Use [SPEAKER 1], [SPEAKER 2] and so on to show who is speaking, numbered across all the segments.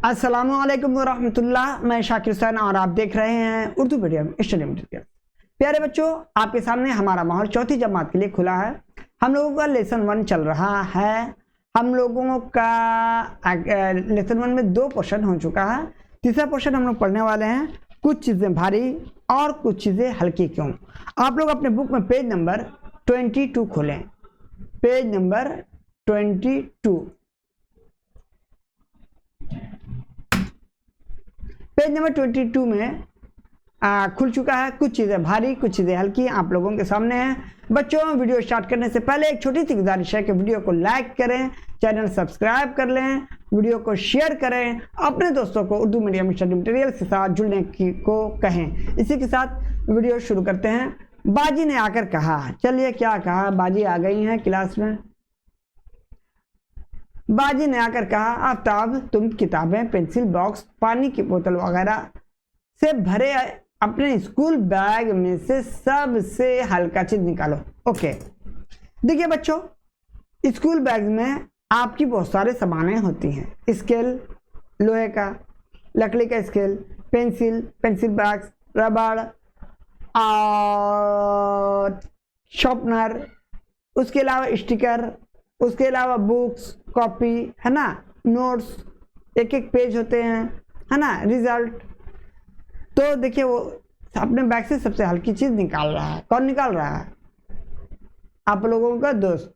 [SPEAKER 1] अस्सलामुअलैकुम वरहमतुल्लाह। मैं शाकिर हुसैन और आप देख रहे हैं उर्दू मीडियम स्टडी मटीरियल। प्यारे बच्चों, आपके सामने हमारा माहौल चौथी जमात के लिए खुला है। हम लोगों का लेसन 1 चल रहा है। हम लोगों का लेसन 1 में 2 पोर्शन हो चुका है। तीसरा पोर्शन हम लोग पढ़ने वाले हैं, कुछ चीज़ें भारी और कुछ चीज़ें हल्की क्यों। आप लोग अपने बुक में पेज नंबर 22 खोलें। Page number 22। पेज नंबर 22 में खुल चुका है। कुछ चीज़ें भारी कुछ चीज़ें हल्की आप लोगों के सामने हैं। बच्चों, वीडियो स्टार्ट करने से पहले एक छोटी सी गुजारिश है कि वीडियो को लाइक करें, चैनल सब्सक्राइब कर लें, वीडियो को शेयर करें, अपने दोस्तों को उर्दू मीडियम स्टडी मटीरियल के साथ जुड़ने को कहें। इसी के साथ वीडियो शुरू करते हैं। बाजी ने आकर कहा, चलिए क्या कहा। बाजी आ गई हैं क्लास में। बाजी ने आकर कहा, आफ्ताब तुम किताबें, पेंसिल बॉक्स, पानी की बोतल वगैरह से भरे अपने स्कूल बैग में से सबसे हल्का चीज निकालो। ओके, देखिए बच्चों, स्कूल बैग में आपकी बहुत सारे सामानें होती हैं। स्केल लोहे का, लकड़ी का स्केल, पेंसिल बॉक्स, रबड़ और शार्पनर, उसके अलावा स्टिकर, उसके अलावा बुक्स, कॉपी, है ना, नोट्स, एक एक पेज होते हैं, है ना, रिजल्ट। तो देखिए, वो अपने बैग से सबसे हल्की चीज निकाल रहा है। कौन निकाल रहा है? आप लोगों का दोस्त।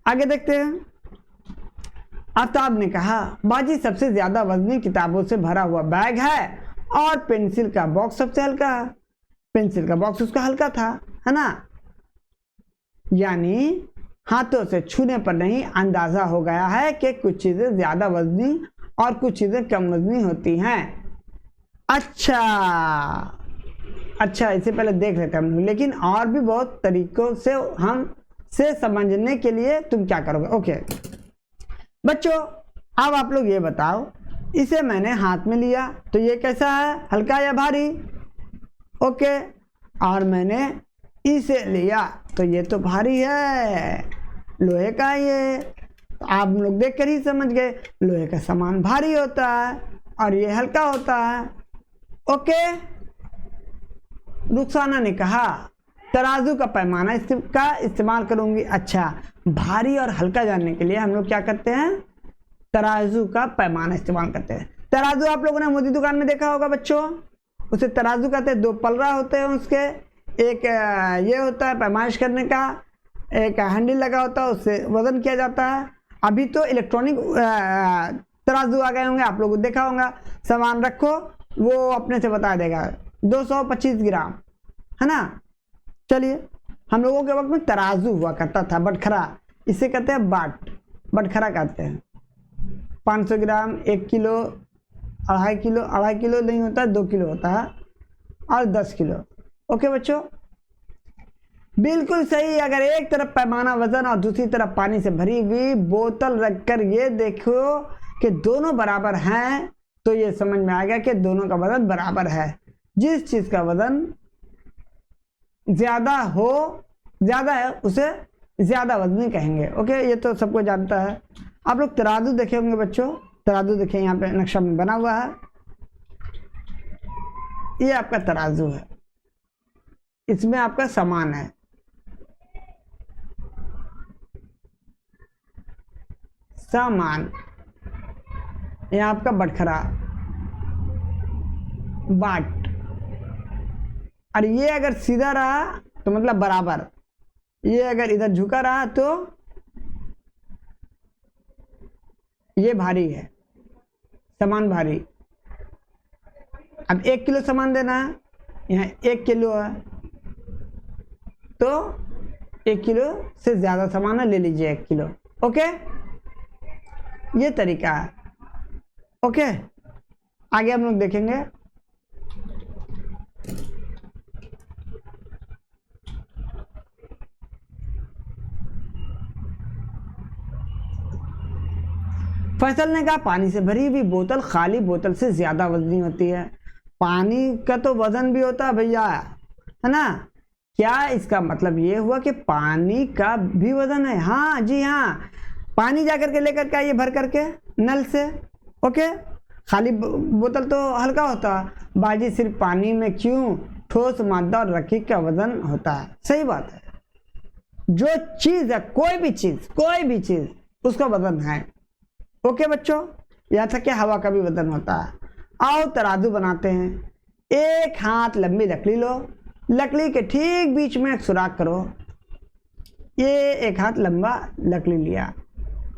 [SPEAKER 1] आगे देखते हैं। आफ्ताब ने कहा, बाजी सबसे ज्यादा वजनी किताबों से भरा हुआ बैग है और पेंसिल का बॉक्स सबसे हल्का है। पेंसिल का बॉक्स उसका हल्का था, है ना। यानी हाथों से छूने पर नहीं अंदाजा हो गया है कि कुछ चीजें ज्यादा वजनी और कुछ चीजें कम वजनी होती हैं। अच्छा, इससे पहले देख लेते हैं हम, लेकिन और भी बहुत तरीकों से हम से समझने के लिए तुम क्या करोगे। ओके बच्चों, अब आप लोग ये बताओ, इसे मैंने हाथ में लिया तो ये कैसा है, हल्का या भारी? ओके, और मैंने इसे लिया तो ये तो भारी है, लोहे का है ये। आप लोग देख कर ही समझ गए, लोहे का सामान भारी होता है और ये हल्का होता है। ओके, रुखसाना ने कहा, तराजू का पैमाना का इस्तेमाल करूंगी। अच्छा, भारी और हल्का जानने के लिए हम लोग क्या करते हैं, तराजू का पैमाना इस्तेमाल करते हैं। तराजू आप लोगों ने मोदी दुकान में देखा होगा बच्चों, उसे तराजू कहते हैं। 2 पलड़ा होते हैं उसके, एक ये होता है पैमाइश करने का, एक हैंडल लगा होता है, उससे वजन किया जाता है। अभी तो इलेक्ट्रॉनिक तराजू आ गए होंगे, आप लोगों को देखा होगा। सामान रखो, वो अपने से बता देगा 225 ग्राम, है ना। चलिए, हम लोगों के वक्त में तराजू हुआ करता था, बटखरा, इसे कहते हैं बटखरा कहते हैं। 500 ग्राम, 1 किलो, 2.5 किलो नहीं होता, 2 किलो होता है, और 10 किलो। ओके बच्चों, बिल्कुल सही। अगर एक तरफ पैमाना वजन और दूसरी तरफ पानी से भरी हुई बोतल रखकर ये देखो कि दोनों बराबर हैं, तो ये समझ में आ गया कि दोनों का वजन बराबर है। जिस चीज का वजन ज्यादा है उसे ज्यादा वजनी कहेंगे। ओके, ये तो सबको जानता है। आप लोग तराजू देखे होंगे बच्चों, तराजू देखें, यहाँ पे नक्शा में बना हुआ है। ये आपका तराजू है, इसमें आपका सामान है। सामान, ये आपका बटखरा, बाट। और ये अगर सीधा रहा तो मतलब बराबर, ये अगर इधर झुका रहा तो ये भारी है, सामान भारी। अब 1 किलो सामान देना है, यहाँ 1 किलो है, तो 1 किलो से ज्यादा सामान है, ले लीजिए 1 किलो। ओके, ये तरीका है। ओके, आगे हम लोग देखेंगे। फैसल ने कहा, पानी से भरी हुई बोतल खाली बोतल से ज्यादा वजनी होती है। पानी का तो वजन भी होता है भैया, है ना। क्या इसका मतलब ये हुआ कि पानी का भी वजन है? हाँ जी हाँ, पानी जाकर के लेकर के आइए भर करके, नल से। ओके, खाली बोतल तो हल्का होता है, बाजी सिर्फ पानी में क्यों, ठोस मादा और रकीक का वजन होता है। सही बात है, जो चीज है कोई भी चीज उसका वजन है। ओके बच्चों, यहाँ तक कि हवा का भी वजन होता है। आओ तराजू बनाते हैं। एक हाथ लंबी लकड़ी लो, लकड़ी के ठीक बीच में एक सुराख करो। ये एक हाथ लंबा लकड़ी लिया।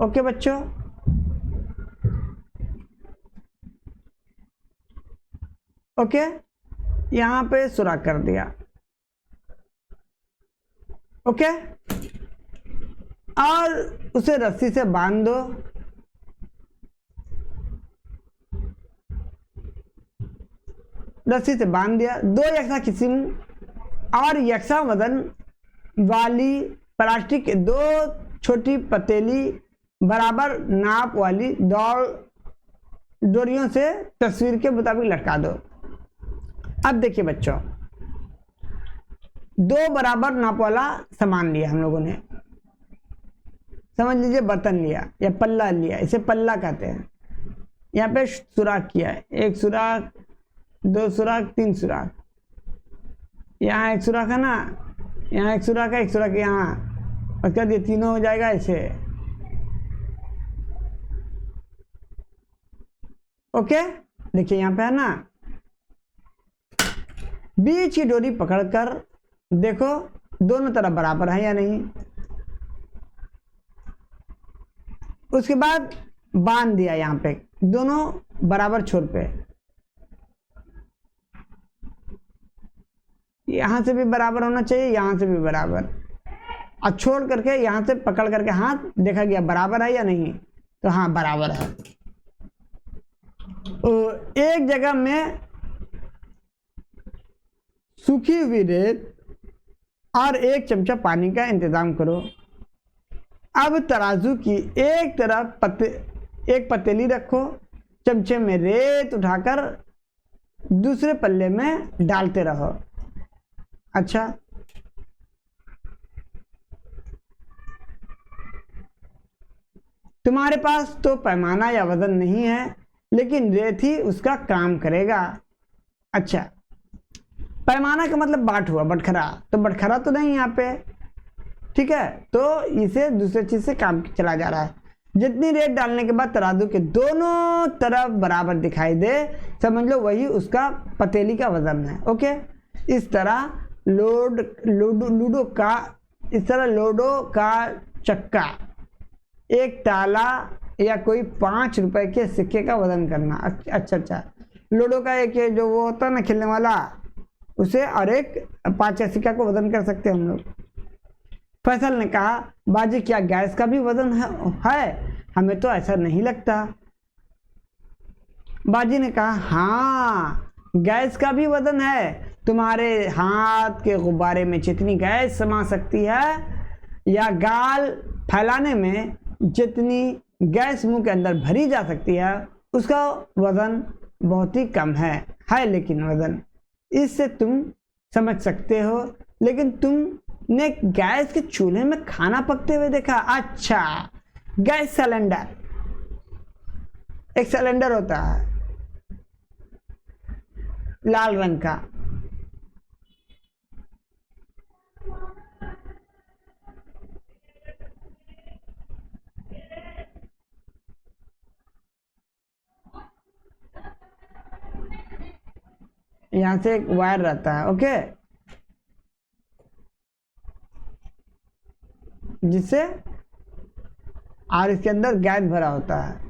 [SPEAKER 1] ओके बच्चों, ओके, यहाँ पे सुराख कर दिया। ओके, और उसे रस्सी से बांध दो। रस्सी से बांध दिया। दो यकसा किस्म और यकसा वजन वाली प्लास्टिक के दो छोटी पतीली बराबर नाप वाली डोरियों से तस्वीर के मुताबिक लटका दो। अब देखिए बच्चों, दो बराबर नाप वाला सामान लिया हम लोगों ने। समझ लीजिए बर्तन लिया या पल्ला लिया, इसे पल्ला कहते हैं। यहाँ पे सुराख किया है, एक सुराख, दो सुराख, तीन सुराख। यहाँ एक सुराख है ना, यहाँ एक सुराख है, एक सुराख यहाँ, उसके बाद ये तीनों हो जाएगा ऐसे। ओके, देखिए यहाँ पे है ना, बीच की डोरी पकड़कर देखो दोनों तरफ बराबर है या नहीं। उसके बाद बांध दिया यहाँ पे दोनों बराबर छोर पे, यहां से भी बराबर होना चाहिए, यहां से भी बराबर, और छोड़ करके यहां से पकड़ करके हाथ देखा गया बराबर है या नहीं, तो हाँ बराबर है। तो एक जगह में सूखी हुई रेत और एक चमचा पानी का इंतजाम करो। अब तराजू की एक तरफ एक पतीली रखो, चमचे में रेत उठाकर दूसरे पल्ले में डालते रहो। अच्छा, तुम्हारे पास तो पैमाना या वजन नहीं है, लेकिन रेत ही उसका काम करेगा। अच्छा, पैमाना का मतलब बाट हुआ, बटखरा, तो बटखरा तो नहीं यहाँ पे, ठीक है, तो इसे दूसरे चीज से काम चला जा रहा है। जितनी रेत डालने के बाद तराजू के दोनों तरफ बराबर दिखाई दे, समझ लो वही उसका पतीली का वजन है। ओके, इस तरह लूडो का चक्का, एक ताला या कोई 5 रुपए के सिक्के का वजन करना। अच्छा, लूडो का एक जो वो होता है ना खेलने वाला, उसे, और एक 5 सिक्का को वजन कर सकते हैं हम लोग। फैसल ने कहा, बाजी क्या गैस का भी वजन है? हमें तो ऐसा नहीं लगता। बाजी ने कहा, हाँ गैस का भी वजन है। तुम्हारे हाथ के गुब्बारे में जितनी गैस समा सकती है, या गाल फैलाने में जितनी गैस मुंह के अंदर भरी जा सकती है, उसका वजन बहुत ही कम है लेकिन वजन, इससे तुम समझ सकते हो। लेकिन तुमने गैस के चूल्हे में खाना पकते हुए देखा? अच्छा, गैस सिलेंडर, एक सिलेंडर होता है लाल रंग का, यहां से एक वायर रहता है, ओके, जिससे, और इसके अंदर गैस भरा होता है।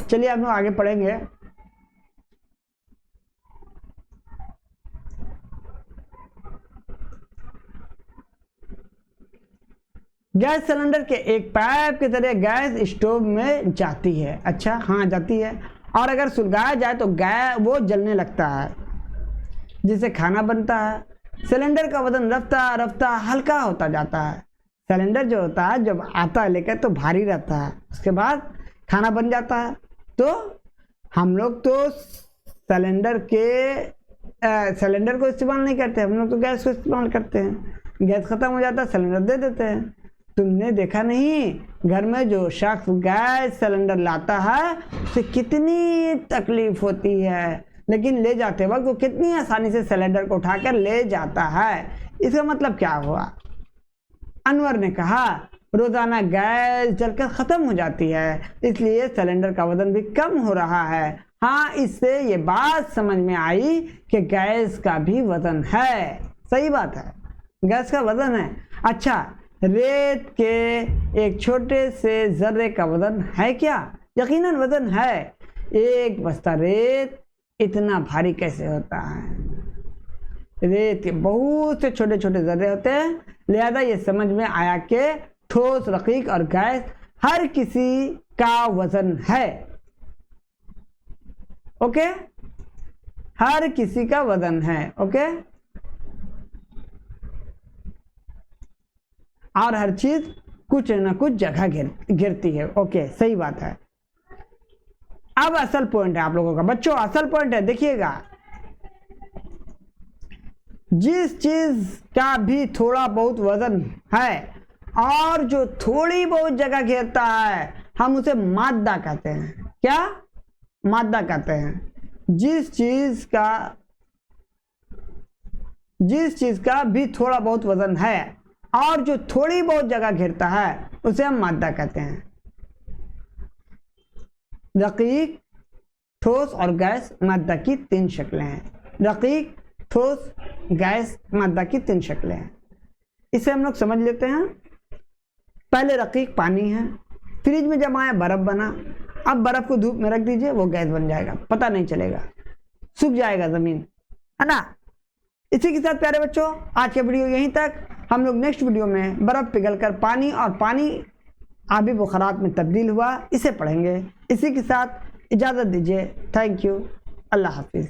[SPEAKER 1] चलिए हम लोग आगे पढ़ेंगे। गैस सिलेंडर के एक पाइप की तरह गैस स्टोव में जाती है। अच्छा, हाँ जाती है, और अगर सुलगाया जाए तो गैस वो जलने लगता है, जिससे खाना बनता है। सिलेंडर का वजन रफ्ता रफ्ता हल्का होता जाता है। सिलेंडर जो होता है जब आता है लेकर तो भारी रहता है, उसके बाद खाना बन जाता है। तो हम लोग तो सिलेंडर को इस्तेमाल नहीं करते, हम लोग तो गैस को इस्तेमाल करते हैं। गैस खत्म हो जाता है, सिलेंडर दे देते हैं। तुमने देखा नहीं घर में जो शख्स गैस सिलेंडर लाता है उसे कितनी तकलीफ होती है, लेकिन ले जाते वक्त वो कितनी आसानी से सिलेंडर को उठाकर ले जाता है। इसका मतलब क्या हुआ? अनवर ने कहा रोजाना गैस जलकर खत्म हो जाती है, इसलिए सिलेंडर का वजन भी कम हो रहा है। हाँ, इससे ये बात समझ में आई कि गैस का भी वजन है। सही बात है, गैस का वजन है। अच्छा, रेत के एक छोटे से जर्रे का वजन है क्या? यकीनन वजन है। एक बस्ता रेत इतना भारी कैसे होता है? रेत के बहुत से छोटे छोटे जर्रे होते हैं, लिहाजा ये समझ में आया कि ठोस, रकीक और गैस हर किसी का वजन है। ओके, हर किसी का वजन है। ओके, और हर चीज कुछ न कुछ जगह गिरती है। ओके, सही बात है। अब असल पॉइंट है आप लोगों का बच्चों, असल पॉइंट है, देखिएगा। जिस चीज का भी थोड़ा बहुत वजन है और जो थोड़ी बहुत जगह घेरता है, हम उसे मादा कहते हैं। क्या? मादा कहते हैं। जिस चीज का भी थोड़ा बहुत वजन है और जो थोड़ी बहुत जगह घेरता है उसे हम मादा कहते हैं। रकीक, ठोस और गैस मादा की 3 शक्लें हैं। रकीक, ठोस, गैस मादा की 3 शक्लें हैं। इसे हम लोग समझ लेते हैं। पहले रकीक पानी है, फ्रिज में जमाया बर्फ बना। अब बर्फ को धूप में रख दीजिए, वो गैस बन जाएगा, पता नहीं चलेगा, सूख जाएगा जमीन, है ना। इसी के साथ प्यारे बच्चों आज के वीडियो यहीं तक। हम लोग नेक्स्ट वीडियो में बर्फ पिघलकर पानी और पानी आबी बुखारात में तब्दील हुआ, इसे पढ़ेंगे। इसी के साथ इजाज़त दीजिए। थैंक यू, अल्लाह हाफिज़।